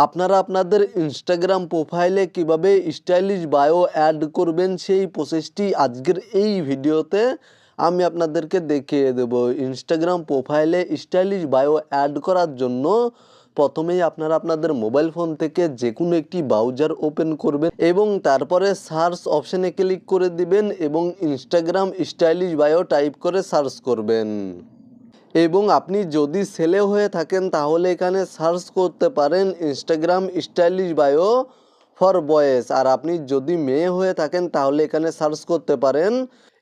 আপনারা আপনাদের ইনস্টাগ্রাম প্রোফাইলে কিভাবে স্টাইলিশ বায়ো অ্যাড করবেন সেই প্রসেসটি আজকের এই ভিডিওতে আমি আপনাদেরকে দেখিয়ে দেব। ইনস্টাগ্রাম প্রোফাইলে স্টাইলিশ বায়ো অ্যাড করার জন্য প্রথমেই আপনারা আপনাদের মোবাইল ফোন থেকে যে কোনো একটি ব্রাউজার ওপেন করবেন এবং তারপরে সার্চ অপশানে ক্লিক করে দিবেন এবং ইনস্টাগ্রাম স্টাইলিশ বায়ো টাইপ করে সার্চ করবেন। এবং আপনি যদি ছেলে হয়ে থাকেন তাহলে এখানে সার্চ করতে পারেন Instagram stylish bio for boys, আর আপনি যদি মেয়ে হয়ে থাকেন তাহলে এখানে সার্চ করতে পারেন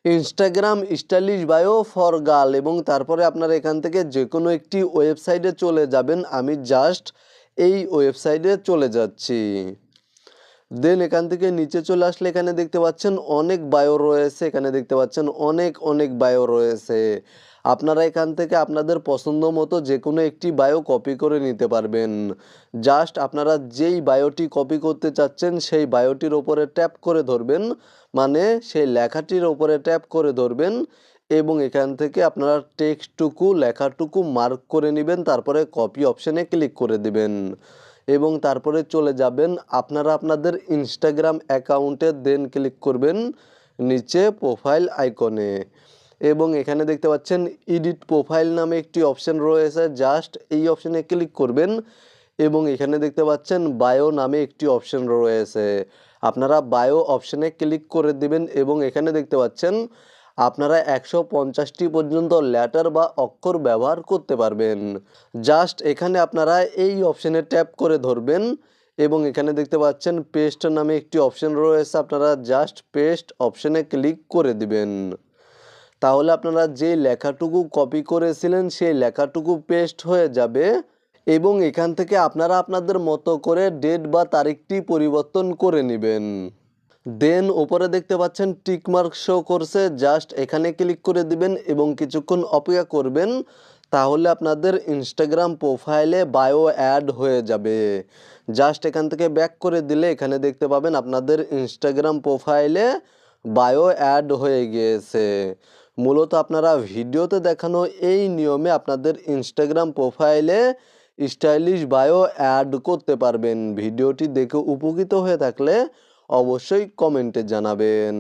Instagram stylish bio for girl এবং তারপরে আপনারা এখান থেকে যে কোনো একটি ওয়েবসাইটে চলে যাবেন। আমি জাস্ট এই ওয়েবসাইটে চলে যাচ্ছি। দেন এখান থেকে নিচে চলে আসলে এখানে দেখতে পাচ্ছেন অনেক বায়ো রয়েছে, এখানে দেখতে পাচ্ছেন অনেক বায়ো রয়েছে। আপনারা এখান থেকে আপনাদের পছন্দ মতো যে কোনো একটি বায়ো কপি করে নিতে পারবেন। জাস্ট আপনারা যেই বায়োটি কপি করতে চাচ্ছেন সেই বায়োটির ওপরে ট্যাপ করে ধরবেন, মানে সেই লেখাটির ওপরে ট্যাপ করে ধরবেন এবং এখান থেকে আপনারা টেক্সটটুকু লেখাটুকু মার্ক করে নেবেন, তারপরে কপি অপশানে ক্লিক করে দিবেন এবং তারপরে চলে যাবেন আপনারা আপনাদের ইনস্টাগ্রাম অ্যাকাউন্টে। দেন ক্লিক করবেন নিচে প্রোফাইল আইকনে এবং এখানে দেখতে পাচ্ছেন এডিট প্রোফাইল নামে একটি অপশান রয়েছে, জাস্ট এই অপশানে ক্লিক করবেন এবং এখানে দেখতে পাচ্ছেন বায়ো নামে একটি অপশান রয়েছে, আপনারা বায়ো অপশানে ক্লিক করে দিবেন এবং এখানে দেখতে পাচ্ছেন আপনারা 150টি পর্যন্ত লেটার বা অক্ষর ব্যবহার করতে পারবেন। জাস্ট এখানে আপনারা এই অপশানে ট্যাপ করে ধরবেন এবং এখানে দেখতে পাচ্ছেন পেস্ট নামে একটি অপশান রয়েছে, আপনারা জাস্ট পেস্ট অপশানে ক্লিক করে দিবেন। তাহলে আপনারা যে লেখাটুকু কপি করেছিলেন সেই লেখাটুকু পেস্ট হয়ে যাবে এবং এখান থেকে আপনারা আপনাদের মতো করে ডেট বা তারিখটি পরিবর্তন করে নেবেন। দেন ওপরে দেখতে পাচ্ছেন টিকমার্ক শো করছে, জাস্ট এখানে ক্লিক করে দিবেন এবং কিছুক্ষণ অপেক্ষা করবেন, তাহলে আপনাদের ইনস্টাগ্রাম প্রোফাইলে বায়ো অ্যাড হয়ে যাবে। জাস্ট এখান থেকে ব্যাক করে দিলে এখানে দেখতে পাবেন আপনাদের ইনস্টাগ্রাম প্রোফাইলে বায়ো অ্যাড হয়ে গিয়েছে। মূলত আপনারা ভিডিওতে দেখানো এই নিয়মে আপনাদের ইনস্টাগ্রাম প্রোফাইলে স্টাইলিশ বায়ো অ্যাড করতে পারবেন। ভিডিওটি দেখে উপকৃত হয়ে থাকলে অবশ্যই কমেন্টে জানাবেন।